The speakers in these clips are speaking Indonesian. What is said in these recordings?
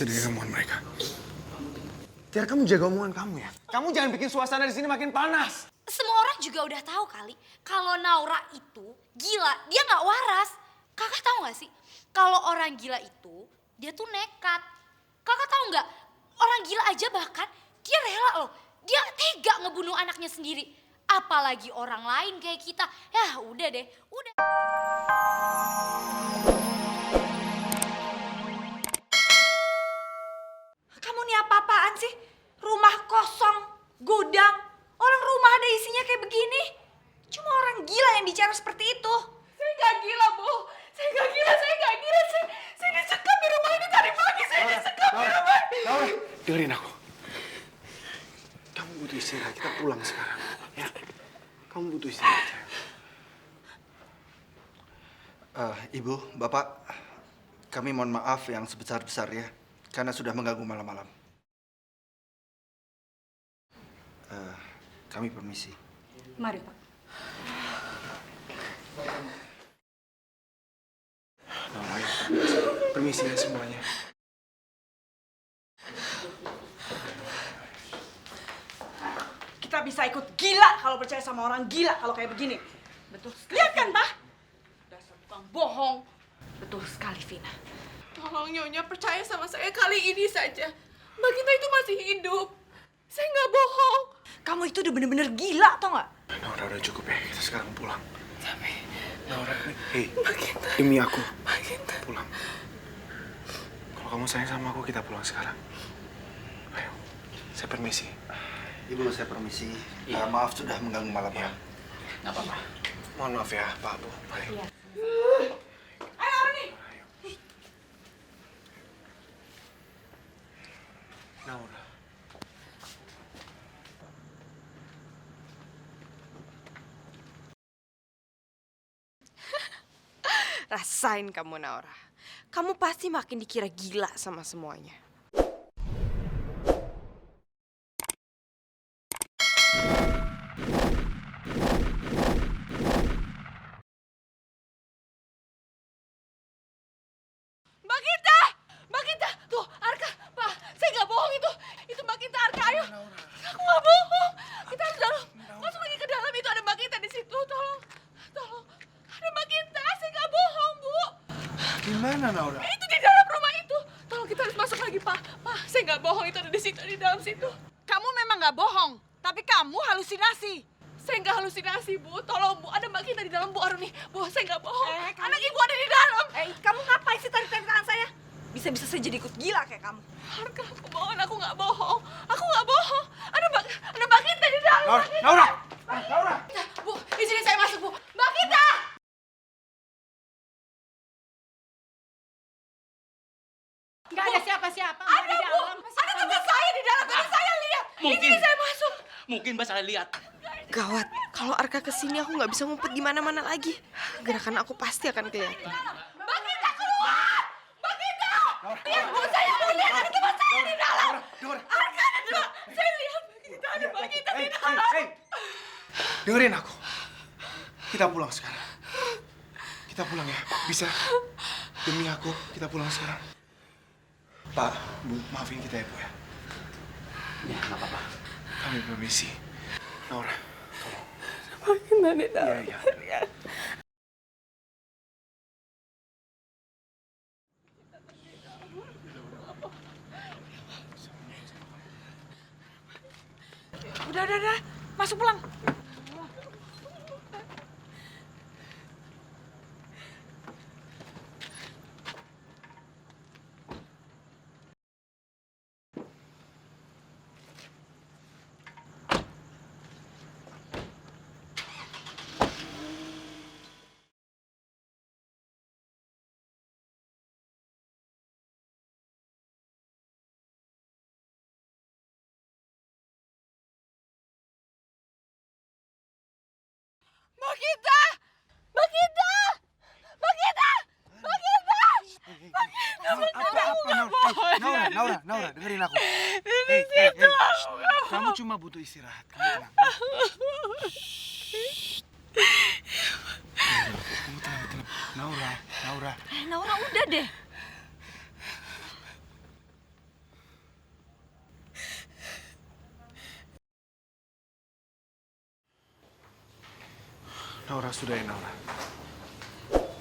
bisa dengar omongan mereka. Tiara, kamu jaga omongan kamu ya. Kamu jangan bikin suasana di sini makin panas. Semua orang juga udah tahu kali kalau Naura itu gila, dia nggak waras. Kakak tahu nggak sih? Kalau orang gila itu dia tuh nekat. Kakak tahu nggak? Orang gila aja bahkan dia rela loh. Dia tega ngebunuh anaknya sendiri. Apalagi orang lain kayak kita. Ya udah deh, udah. Kamu nih apa-apaan sih? Rumah kosong, gudang, orang rumah ada isinya kayak begini. Cuma orang gila yang bicara seperti itu. Saya nggak gila, Bu. Saya nggak gila. Saya disekap di rumah ini tadi pagi. Saya disekap di rumah ini. Naura, dengerin aku. Kamu butuh istirahat, kita pulang sekarang. Ya, kamu butuh istirahat. Ibu, Bapak, kami mohon maaf yang sebesar-besarnya karena sudah mengganggu malam-malam. Kami permisi. Mari, Pak. Naura, permisi ya semuanya. Kita bisa ikut gila kalau percaya sama orang gila kalau kayak begini. Betul sekali. Lihat kan, Pak? Dasar tukang bohong. Betul sekali, Vina. Tolong Nyonya percaya sama saya kali ini saja. Mbak Gita itu masih hidup. Saya nggak bohong. Kamu itu udah bener-bener gila, tau nggak? Naura, udah cukup ya, kita sekarang pulang. Tapi Naura, hei, Mbak Gita. demi aku, Mbak Gita. pulang. Kalau kamu sayang sama aku, kita pulang sekarang. Ayo, saya permisi. Ibu, saya permisi. Maaf sudah mengganggu malam-malam. Nggak apa-apa. Mohon maaf ya, Pak, Bu. Ayo. Iya. Ayo, Arni. Naura. Rasain kamu, Naura. Kamu pasti makin dikira gila sama semuanya. Mbak Gita! Mbak Gita! Tuh, Arka. Pak, saya nggak bohong itu. Itu Mbak Gita, Arka. Ayo. Aku nggak bohong. Kita harus dalam. Masuk lagi ke dalam. Itu ada Mbak Gita di situ. Tolong. Tolong. Ada Mbak Gita. Saya nggak bohong, Bu. Gimana, Naura? Itu di dalam rumah itu. Tolong kita harus masuk lagi, Pak. Pak, saya nggak bohong. Itu ada di situ, di dalam situ. Kamu memang nggak bohong, tapi kamu halusinasi. Saya nggak halusinasi, Bu. Tolong, Bu. Ada Mbak Gita di dalam, Bu Aruni. Bu, saya nggak bohong. Kamu- Anak Ibu ada di dalam. Kamu ngapain sih tarik-tarik tangan saya? Bisa-bisa saya jadi ikut gila kayak kamu. Arka, aku mohon. Aku nggak bohong. Aku nggak bohong. Ada Mbak Gita di dalam. Naura, Mbak Gita. Naura! Naura! Bu, izinin saya masuk, Bu. Mbak Gita! Nggak ada siapa-siapa. Ada, Bu. Ada teman saya di dalam. Tadi saya lihat. Mungkin. Izinin saya masuk. Mungkin Mbak salah lihat. Gawat, kalau Arka kesini aku nggak bisa ngumpet di mana-mana lagi. Gerakan aku pasti akan kelihatan. Mbak Gita keluar! Mbak Gita! Lihat, Bu. Saya mau lihat ada teman saya di dalam. Arka ada di dalam. Saya lihat Mbak Gita. Ada Mbak Gita di dalam. Hei! Dengerin aku. Kita pulang sekarang. Kita pulang ya, bisa? Demi aku, kita pulang sekarang. Pak, Bu, maafin kita ya, Bu ya. Ya, nggak apa-apa. Kami permisi. Naura, tolong. Makin ada dalam. Iya, iya. Udah. Masuk pulang. Mbak Gita! Mbak Gita! Mbak Gita! Mbak Gita! Naura, dengerin aku. Hei, kamu cuma butuh istirahat. Kamu tenang. Kamu tenang. Naura. Naura, udah deh. Naura, sudah ya Naura.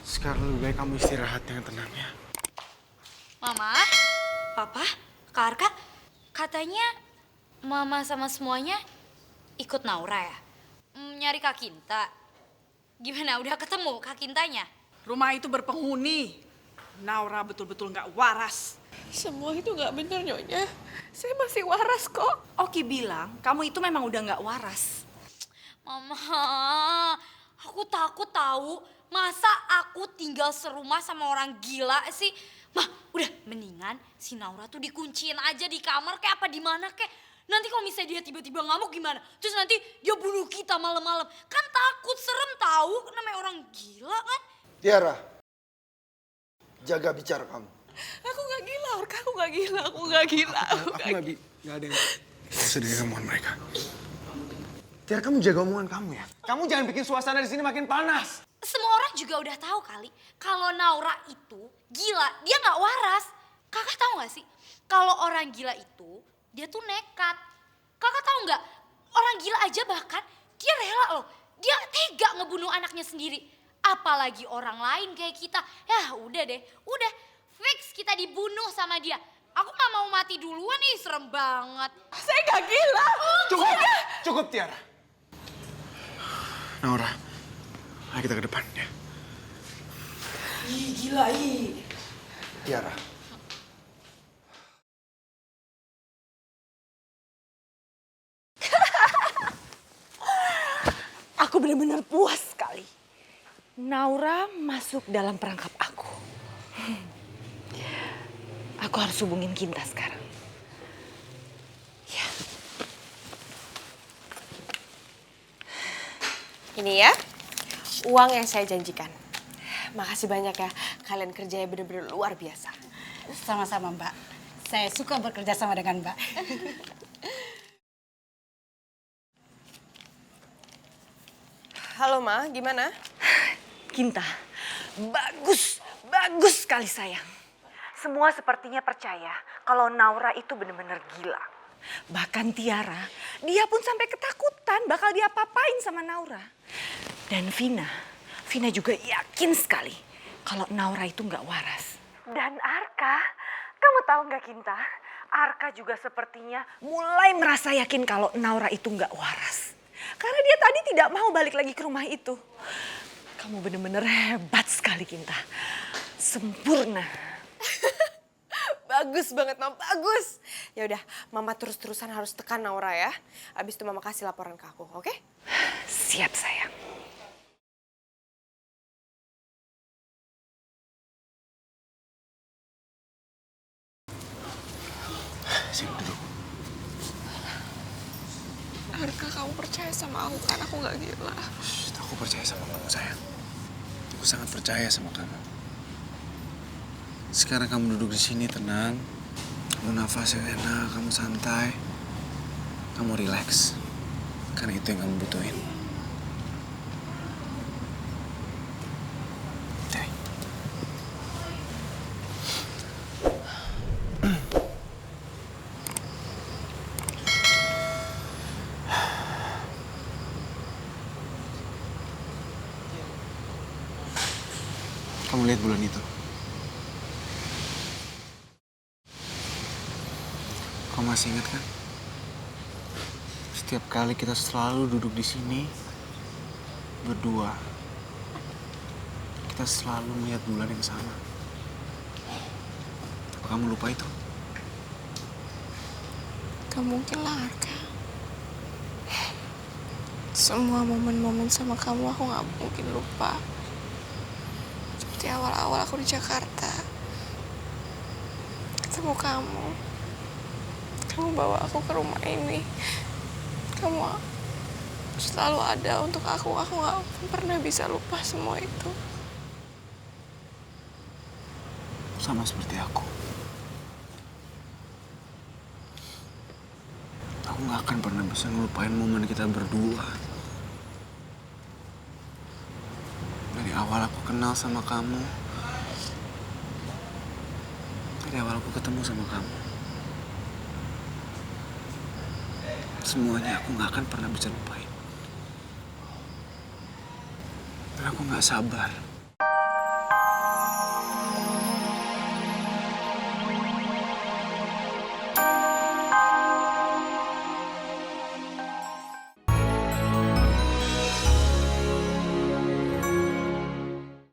Sekarang lebih baik kamu istirahat dengan tenang ya. Mama, Papa, Kak Arka, katanya Mama sama semuanya ikut Naura ya? Nyari Kak Kinta. Gimana, udah ketemu Kak Kintanya? Rumah itu berpenghuni. Naura betul-betul nggak waras. Semua itu nggak benar, Nyonya. Saya masih waras kok. Oki bilang kamu itu memang udah nggak waras. Mama, aku takut tahu. Masa aku tinggal serumah sama orang gila sih? Mah, udah mendingan si Naura tuh dikunciin aja di kamar kayak apa di mana kayak. Nanti kalau misalnya dia tiba-tiba ngamuk gimana? Terus nanti dia bunuh kita malam-malam. Kan takut, serem tahu namanya orang gila kan? Tiara, jaga bicara kamu. Aku nggak gila, Arka. Aku nggak gila. Aku nggak gila. Aku nggak ada yang usah dengerin omongan mereka. Tiara, kamu jaga omongan kamu ya. Kamu jangan bikin suasana di sini makin panas. Semua orang juga udah tahu kali kalau Naura itu gila, dia nggak waras. Kakak tahu nggak sih? Kalau orang gila itu dia tuh nekat. Kakak tahu nggak? Orang gila aja bahkan dia rela loh. Dia tega ngebunuh anaknya sendiri. Apalagi orang lain kayak kita. Ya udah deh, udah fix kita dibunuh sama dia. Aku nggak mau mati duluan nih, serem banget. Saya nggak gila. Cukup Tiara. Naura, ayo kita ke depan ya. Tiara, Aku benar-benar puas sekali. Naura masuk dalam perangkap aku. Aku harus hubungin Kinta sekarang. Ya. Ini ya, uang yang saya janjikan. Makasih banyak ya, kalian kerjanya bener-bener luar biasa. Sama-sama Mbak. Saya suka bekerja sama dengan Mbak. Halo Ma, gimana? Kinta, bagus sekali sayang. Semua sepertinya percaya kalau Naura itu benar-benar gila. Bahkan Tiara, dia pun sampai ketakutan bakal diapa-apain sama Naura. Dan Vina juga yakin sekali kalau Naura itu nggak waras. Dan Arka, kamu tahu nggak Kinta? Arka juga sepertinya mulai merasa yakin kalau Naura itu nggak waras. Karena dia tadi tidak mau balik lagi ke rumah itu. Kamu benar-benar hebat sekali Kinta. Sempurna. Bagus banget Mama, bagus. Ya udah, Mama terus-terusan harus tekan Naura ya. Abis itu Mama kasih laporan ke aku, oke? Siap sayang. Sini duduk. Arka, kamu percaya sama aku kan? Aku nggak gila. Shh, aku percaya sama kamu sayang. Aku sangat percaya sama kamu. Sekarang kamu duduk di sini tenang. Kamu nafas yang enak, kamu santai. Kamu relax. Karena itu yang kamu butuhin. Oke. Kamu lihat bulan itu? Kamu masih ingat kan? Setiap kali kita selalu duduk di sini berdua, kita selalu melihat bulan yang sama. Apa kamu lupa itu? Gak mungkin lah Arka. Semua momen-momen sama kamu aku gak mungkin lupa. Seperti awal-awal aku di Jakarta. Ketemu kamu. Kamu bawa aku ke rumah ini. Kamu selalu ada untuk aku. Aku gak pernah bisa lupa semua itu. Sama seperti aku. Aku gak akan pernah bisa ngelupain momen kita berdua. Dari awal aku kenal sama kamu. Dari awal aku ketemu sama kamu. Semuanya aku gak akan pernah bisa lupain. Dan aku nggak sabar